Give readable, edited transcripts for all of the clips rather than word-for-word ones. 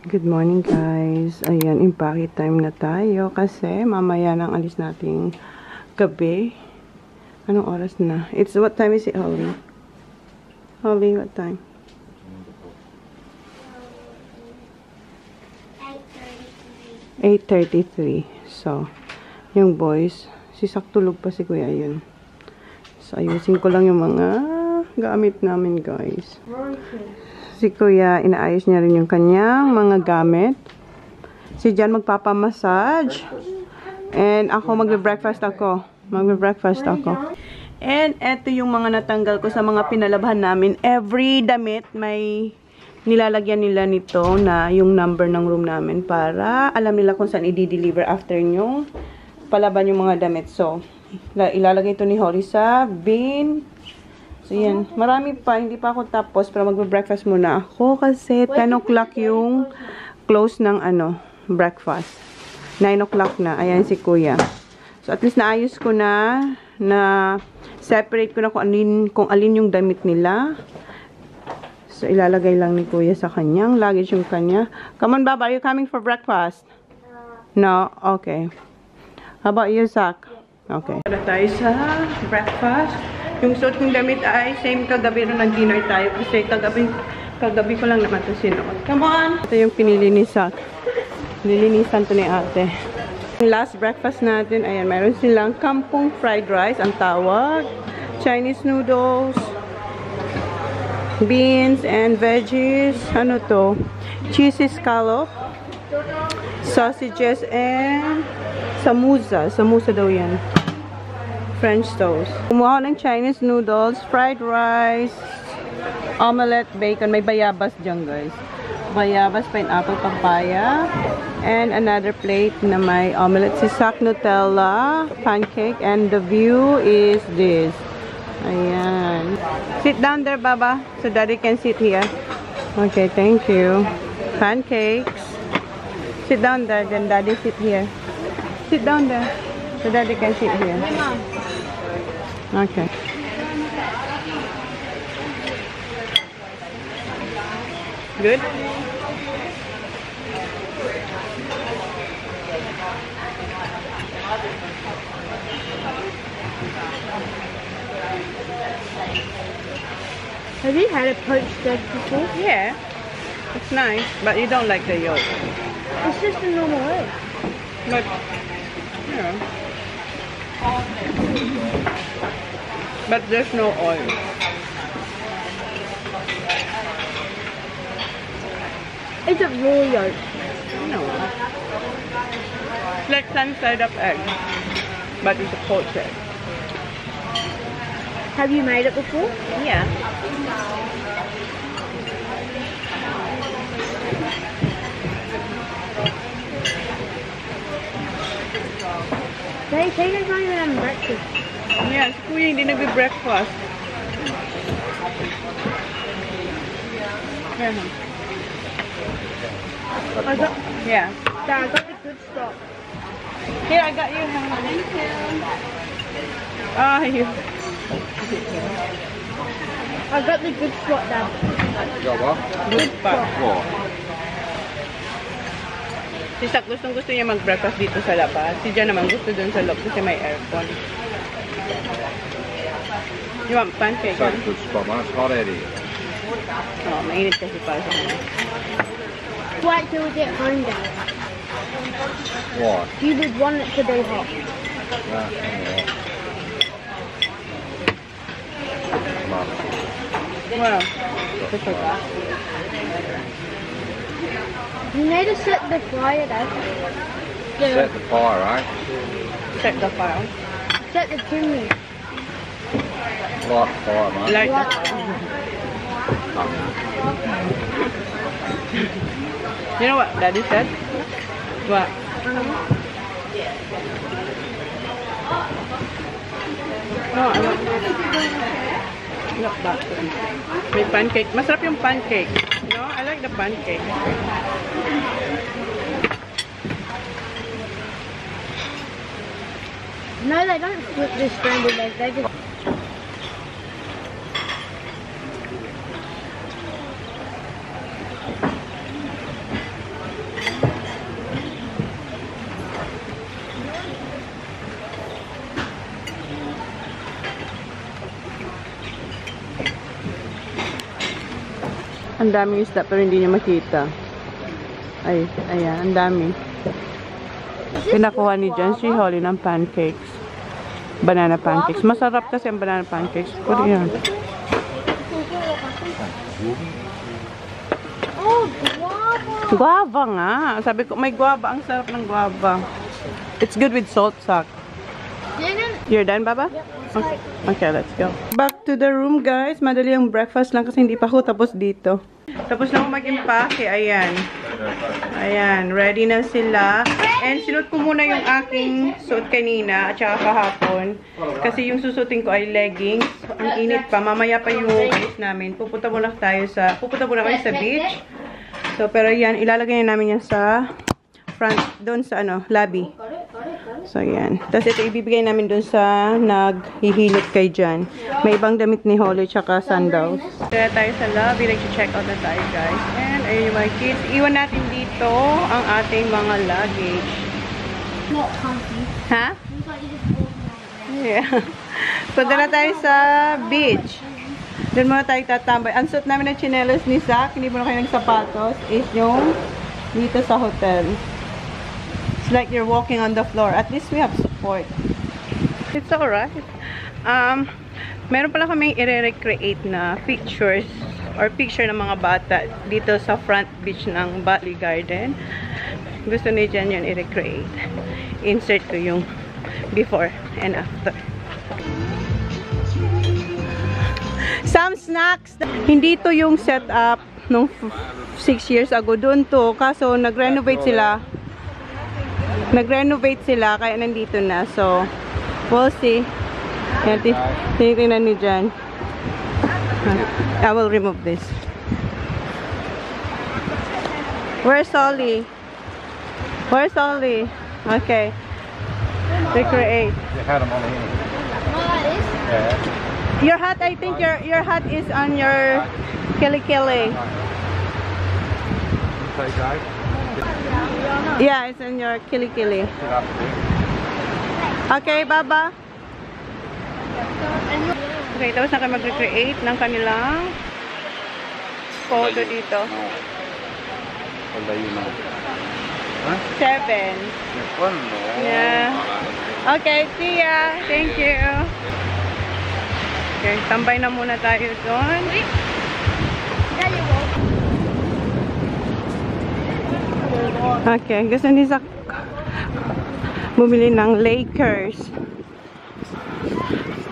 Good morning guys. Ayan, impake time na tayo kasi mamaya nang alis nating gabi. Anong oras na? What time is it, Holly? Holly, what time? 8:33. So, yung boys, tulog pa si Kuya yun. So, ayusin ko lang yung mga gamit namin guys. Si Kuya, inaayos niya rin yung kanyang mga gamit. Si Jan magpapamassage. And ako, magbe-breakfast ako. And eto yung mga natanggal ko sa mga pinalabhan namin. Every damit, may nilalagyan nila nito na yung number ng room namin para alam nila kung saan i-deliver after nyong palaban yung mga damit. So, ilalagay ito ni Holly sa bin. So, yan. Marami pa. Hindi pa ako tapos. Pero magbe-breakfast muna ako. Kasi 10 o'clock yung close ng breakfast. 9 o'clock na. Ayan si Kuya. So, at least naayos ko na separate ko na kung alin yung damit nila. So, ilalagay lang ni Kuya sa kanyang luggage yung kanya. Come on, Baba. Are you coming for breakfast? No? Okay. How about you, Zach? Okay. Para tayo sa breakfast. Yung suot kong damit ay same kagabi na nag-dinner tayo. Kasi kagabi ko lang naman ito sinuot. Come on! Ito yung pinili ni Zach. Nilinisan to ni ate. Yung last breakfast natin, ayan, mayroon silang kampung fried rice, ang tawag. Chinese noodles. Beans and veggies. Ano to? Cheesy scallop. Sausages and samosa. Samosa daw yan. French toast. Kumuha ng Chinese noodles, fried rice, omelette, bacon. May bayabas dyan, guys. Bayabas, pineapple, papaya. And another plate na may omelette. Sisak, Nutella, pancake. And the view is this. Ayan. Sit down there, Baba. So Daddy can sit here. Okay, thank you. Pancakes. Sit down there, then Daddy sit here. Sit down there. So Daddy can sit here. Okay. Good? Have you had a poached egg before? Yeah. It's nice, but you don't like the yolk. It's just a normal egg. But, you know. But there's no oil. Is it raw yolk? No. It's like sun-side up egg. But it's a poached egg. Have you made it before? Yeah. They don't even have breakfast. Yeah, si Kuya hindi nagbe-breakfast. Yeah. Dad, I got the good stuff. Here, I got you. Thank you. Ah, you. I got the good spot, Dad. You got what? Good spot. What? Si Sak gusto niya mag-breakfast dito sa labas. Si Jan naman gusto dun sa loob kasi may aircon. You want pancake? Such a good spot, man. It's hot out here. Oh, mainit kasi para sa kanya. Wait till we get home, Dad. Why? You would want it to be hot. Nah, alright. Mum. Well, gusto ka. You need to set the fire, Dad. Set the fire, eh? Set the fire. Set the chimney. Light the fire, mate. Light the Light- fire. You know what Daddy said? What? No, I want not that. May pancake. Masarap yung pancake. No, I like the pancake. No, they don't flip the scrambled eggs. They just Ang daming isda pero hindi niya makita. Ay, ayan, ang dami. Pinakuha ni Jen si Holly ng pancakes. Banana pancakes. Masarap kasi ang banana pancakes. Korean. Oh, guava. Guava nga. Sabi ko, may guava. Ang sarap ng guava. It's good with salt sack. Didn't. You're done, Baba? Okay. Okay, let's go. Back to the room, guys. Madali yung breakfast lang kasi hindi pa ako tapos dito. Tapos na ako mag-impake. Ayan. Ayan. Ready na sila. And sinuot ko muna yung aking suot kanina at saka kahapon. Kasi yung susutin ko ay leggings. Ang init pa. Mamaya pa yung alis namin. Pupunta muna kami sa beach. So, pero yan. Ilalagay na namin yan sa front. Doon sa lobby. So, yan. Tapos ito ibibigay namin doon sa naghihilot kay Jan. May ibang damit ni Holly tsaka sandals. Kaya tayo sa lobby. Nag-check out na tayo, guys. And ayun yung mga kids. Iwan natin dito ang ating mga luggage. Not comfy. Ha? Yeah. So, doon na tayo sa beach. Doon muna tayo tatambay. Ang suot namin ng chinelas ni Zach, hindi muna kayo ng sapatos, is yung dito sa hotel. It's like you're walking on the floor. At least we have support. It's alright. Meron pala kaming i-recreate na pictures or picture ng mga bata dito sa front beach ng Bali Garden. Gusto ni Jan yun i-recreate. Insert ko yung before and after. Some snacks. Hindi to yung setup nung 6 years ago. Doon to. Kaso nag-renovate sila. Kaya nandito na. So, we'll see. Yan, tinitingnan ni Jan. I will remove this. Where's Ollie? Okay. Recreate. You had them on the hand. Yeah. Your hat, I think your hat is on your kili-kili. Okay, guys. Yeah, it's on your kili-kili. Okay, Baba. Okay, tapos na kayo mag-recreate ng kanilang photo dito. I'll let you know. Huh? 7. Yeah. Okay, see ya. Thank you. Okay, tambay na muna tayo doon. Okay, gusto ni Zach bumili ng Lakers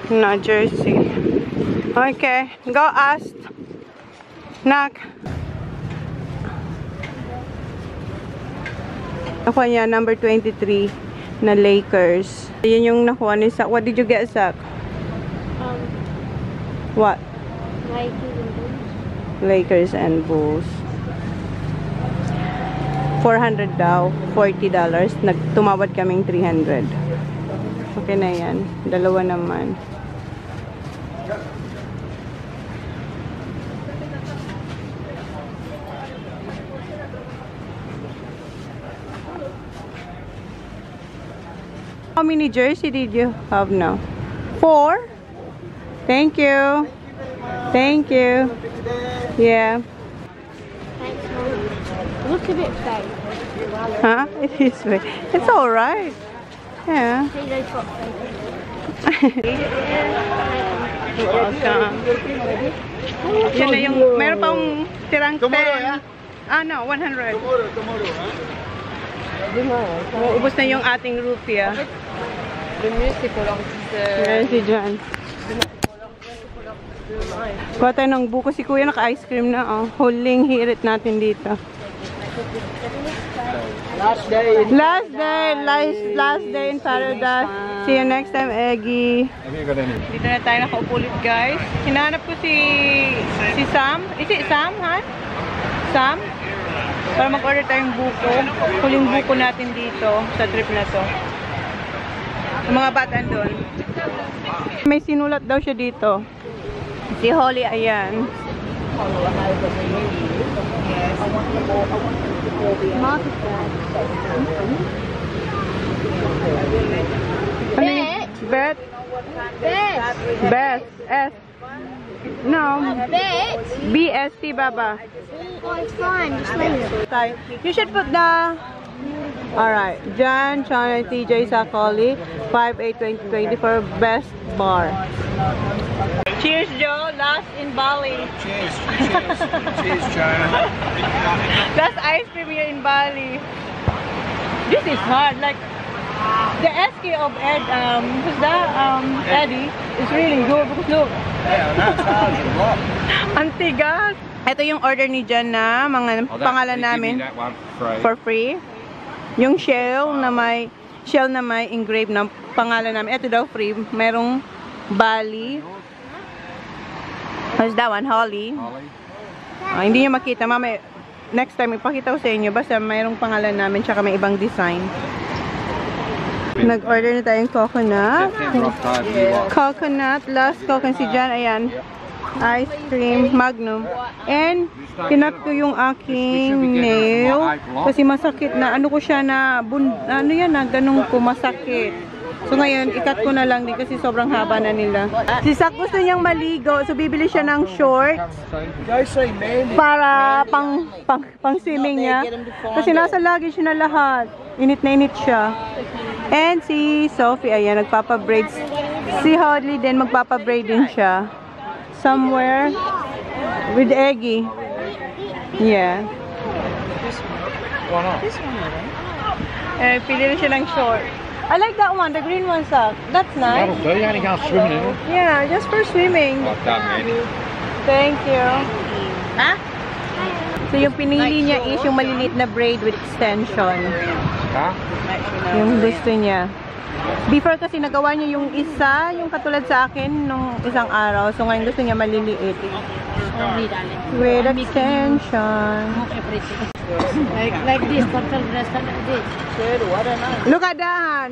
na jersey. Okay, go ask. Knock. Nakuha niya number 23 na Lakers. Yun yung nakuha ni Zach. What did you get, Zach? What? Nike and Bulls. Lakers and Bulls. 400 daw. $40. Tumawad kaming 300. Okay na yan. Dalawa naman. How many jersey did you have now? 4? Thank you. Thank you. Yeah. Thanks, Mom. Look a bit fake. Huh? It is fake. It's alright. Yeah. See those got fake. Welcome. Yun na yung, meron pang tirang 10. Ah, no, 100. Ubus na yung ating rupiah. Ayan si John. Kuha tayo ng buko. Si Kuya naka-ice cream na. Oh. Huling hirit natin dito. Last day in paradise. See you next time, Eggy. Dito na tayo nakaupulit, guys. Hinahanap ko si Sam. Is it Sam, ha? Sam? Para mag-order tayong buko. Huling buko natin dito sa trip na to. Yung mga bata doon. May sinulat daw siya dito. Si Holly, ayan. Bet. Best. Best. S. No. Bit? BST, Baba. Oh, it's fine. Just leave it. You should put the... Alright. Jan, China, TJ, Sakoli, 5/8/2020 for best bar. Cheers, Joe. Last in Bali. Cheers. Cheers, China. Last ice cream here in Bali. This is hard. Like, the SK of Ed, who's that? Eddie, is really good. Because look. Yeah, that's hard. What? Ang tigas. Ito yung order ni Jan na mga pangalan namin for free. Yung shell na may engraved ng pangalan namin. Ito daw free. Merong Bali. What's that one? Holly. Hindi nyo makita. Mama, next time ipakita ko sa inyo. Basta mayroong pangalan namin tsaka may ibang design. Nag-order na tayong coconut. Coconut. Last coconut si Jan. Ayan. Ice cream. Magnum. And kinat ko yung aking nail. Kasi masakit na. Ano ko siya na ano yan na ganun ko masakit. So ngayon, ikat ko na lang din kasi sobrang haba na nila. Si Sak gusto niyang maligo. So bibili siya ng shorts. Para pang swimming niya. Kasi nasa luggage na lahat. Init na init siya. And si Sophie, ayan, nagpapa-braids. Si Hodley din, magpapa-braid din siya. Somewhere with Eggy. Yeah. Why not? Eh, pili rin siya ng short. I like that one, the green one, Sak. That's nice. That'll do. You only go swimming in it. Yeah, just for swimming. Well done, man. Thank you. Ha? So yung pinili niya is yung maliliit na braid with extension. Huh? Yung gusto niya. Before kasi nagawa niya yung isa, yung katulad sa akin nung isang araw. So ngayon gusto niya maliliit. With extension. Like this, purple dress like this. Look at that.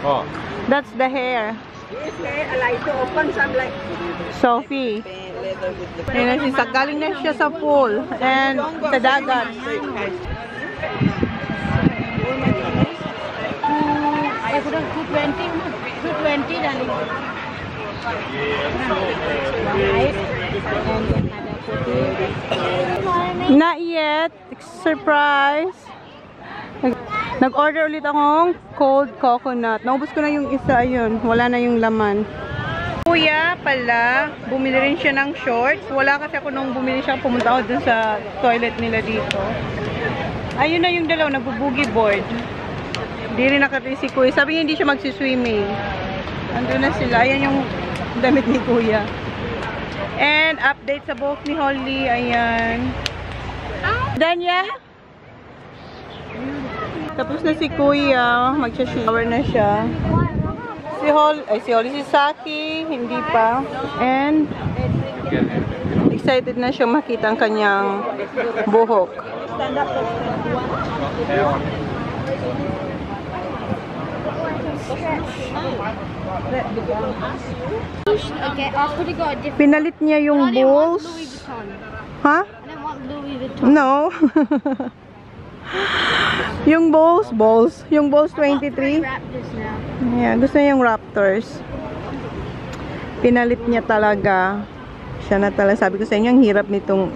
Oh. That's the hair. Sophie. Ayan na siya. Galing na siya sa pool. And sa dagat. I could have 220, darling. Not yet. Surprise. Nag-order ulit akong cold coconut. Naubos ko na yung isa. Ayun. Wala na yung laman. Kuya pala, bumili rin siya ng shorts. Wala kasi ako nung bumili siya. Pumunta ako dun sa toilet nila dito. Ayun na yung dalaw. Nagbubugi board. Hindi rin nakatiri si Kuya. Sabi niya hindi siya magsiswimming. Andun na sila. Ayan yung damit ni Kuya. And update sa buhok ni Holly. Ayan. Danya? Tapos na si Kuya. Magsha-shower na siya. Si Holly, si Saki. Hindi pa. And excited na siya makita ang kanyang buhok. Okay, I could have got a different. Pinalit niya yung I didn't want balls. Louis Vuitton. Ha? I don't want Louis Vuitton. No. Yung balls. Yung balls 23. Raptors now. Yeah, gusto niya yung Raptors. Pinalit niya talaga. Siya na talaga. Sabi ko sa inyo, ang hirap nitong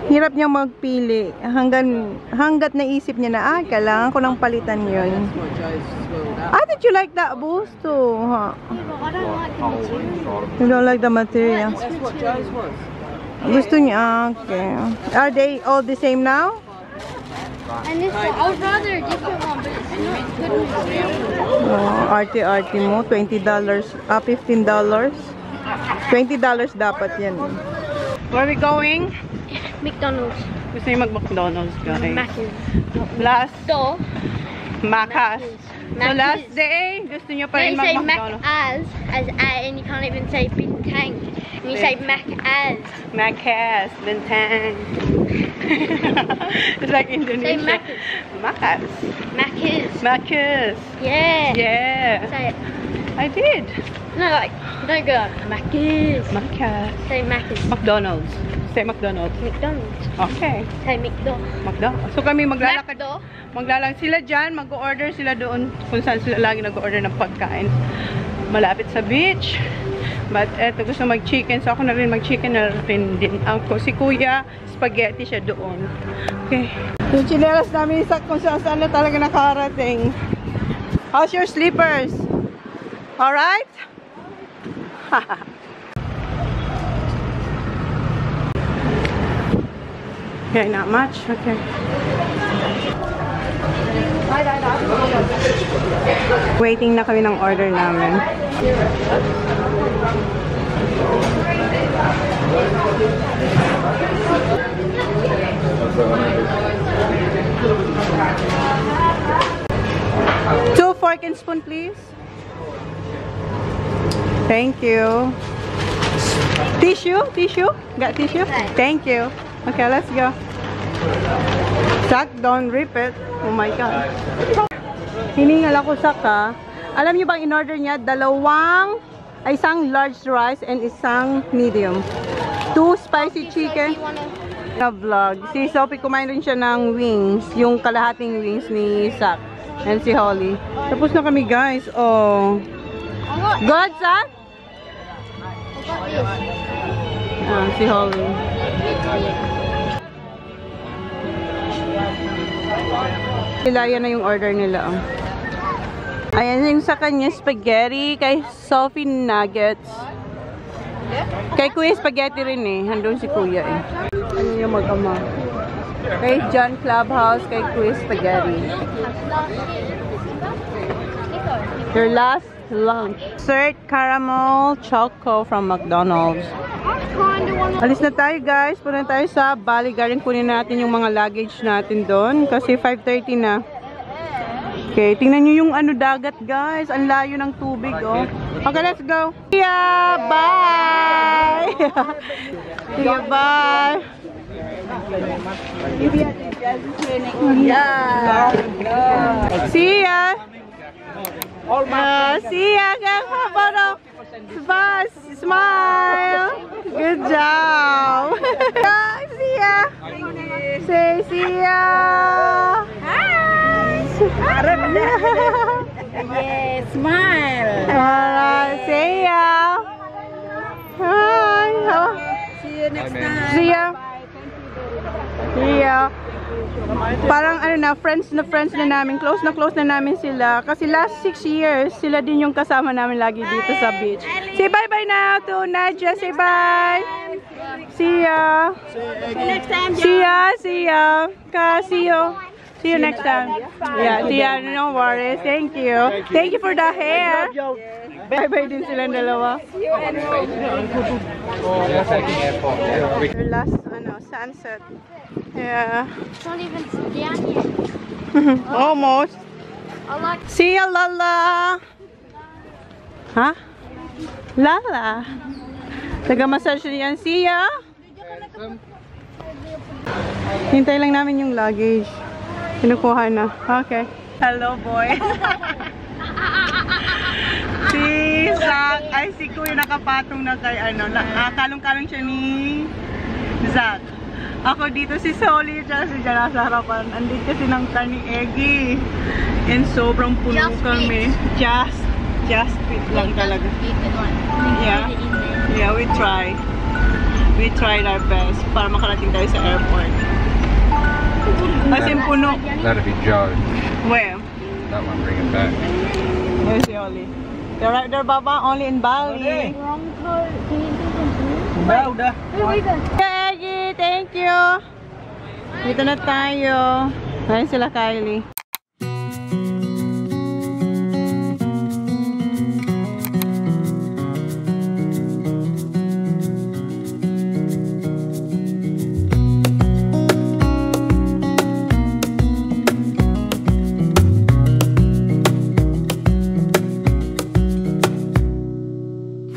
hirap niyang magpili. Hanggat naisip niya na, kailangan ko lang palitan yun. Did you like that balls too? Huh? Yeah, but I don't like the material. You don't like the material? Gusto niya, okay. Are they all the same now? And this one, I would rather a different one, but it's not good material. Oh, arte-arte mo, $20, $15. $20 dapat yan. Where are we going? McDonald's. Gusto niyo mag-McDonald's, guys. Macca's. Last, Store. Macca's. So Macca's. last day, gusto niyo pa rin You say mag-McDonald's. Mac as A, and you can't even say Big Tank. And you say Mac as. Macca's, Bintang. It's like Indonesia. Say Macca's. Macca's. Macca's. Yeah. Yeah. Say it. I did. No, like, don't go Macca's. Macca's. Say Macca's. McDonald's. Say McDonald's. McDonald's. Okay. Say McDonald's. McDonald's. So kami maglalakad. McDo. Maglalakad sila dyan. Mag-order sila doon kung saan sila lagi nag-order ng pagkain. Malapit sa beach. But eto, gusto mag-chicken. So ako na rin mag-chicken na rin din ako. Si kuya, spaghetti siya doon. Okay. Yung chinelas namin kung saan na talaga nakarating. How's your slippers? Alright? Okay, not much. Okay. Waiting na kami ng order namin. Two fork and spoon, please. Thank you. Tissue? Tissue? Got tissue? Thank you. Okay, let's go. Zach, don't rip it. Oh my God. Hiningal ako, Zach, ha. Alam niyo bang in-order niya? Isang large rice and isang medium. 2 spicy chicken. Na vlog. Si Sophie kumain rin siya ng wings. Yung kalahating wings ni Zach. And si Holly. Tapos na kami, guys. Oh. Good, Zach? Si Holly. Ilaya na yung order nila. Oh. Ayan yung sa kanya spaghetti. Kay Sophie nuggets. Kay Kuya spaghetti rin eh. Handun si Kuya eh. Ano yung mag-ama? Kay John Clubhouse. Kay Kuya spaghetti. Your last lunch. Dessert caramel choco from McDonald's. Alis na tayo, guys. Punta tayo sa Bali Garden. Kunin natin yung mga luggage natin doon. Kasi 5:30 na. Okay, tingnan nyo yung dagat, guys. Ang layo ng tubig, oh. Okay, let's go. See ya! Bye! See ya, bye! See ya! See ya! Smile! Good job! See ya! Say see ya! Yes, smile. Alright, see ya. Hi. See you next time. See ya. See ya. Parang friends na namin. Close na namin sila. Kasi last 6 years, sila din yung kasama namin lagi dito sa beach. Say bye-bye now to Nadia. Say bye. See ya. See you next time. See ya. See ya. See you. See you next time. Yeah, see ya. No worries. Thank you. Thank you for the hair. Bye-bye din silang dalawa. Your last, sunset. Yeah. It's not even down yet. Almost. See ya, Lala. Huh? Lala. Taga-massage yan. See ya. Hintay lang namin yung luggage. Kinukuha na. Okay. Hello, boy. Si Zach. Ay, si Kuya nakapatong na kay kalong-kalong siya ni Zach. Ako dito si Soli, tsaka si Jana sa harapan. Andito kasi ng ni Eggy. And sobrang puno kami. Just fit lang talaga. Yeah. Yeah, we tried. We tried our best para makarating tayo sa airport. Kasi puno. That'd be Joe. Where? That one, bring it back. There's the Oli. They're right there, Baba. Only in Bali. Wrong card. Can you do something? Here we go. Hey, Eggy! Thank you! Dito na tayo. Ayun sila, Kylie.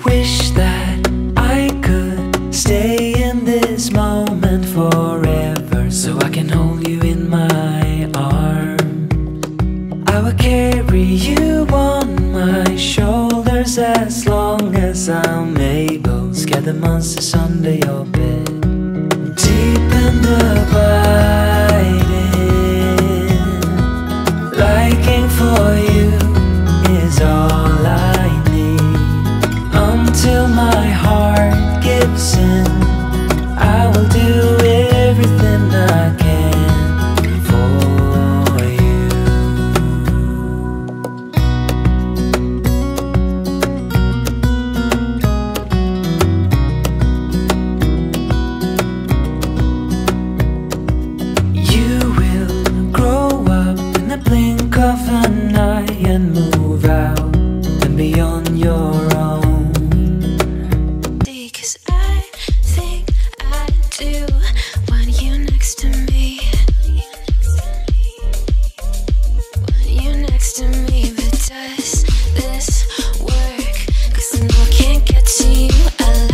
Wish that I could stay in this moment forever, so I can hold you in my arms. I will carry you on my shoulders as long as I'm able. Scare the monsters under your bed.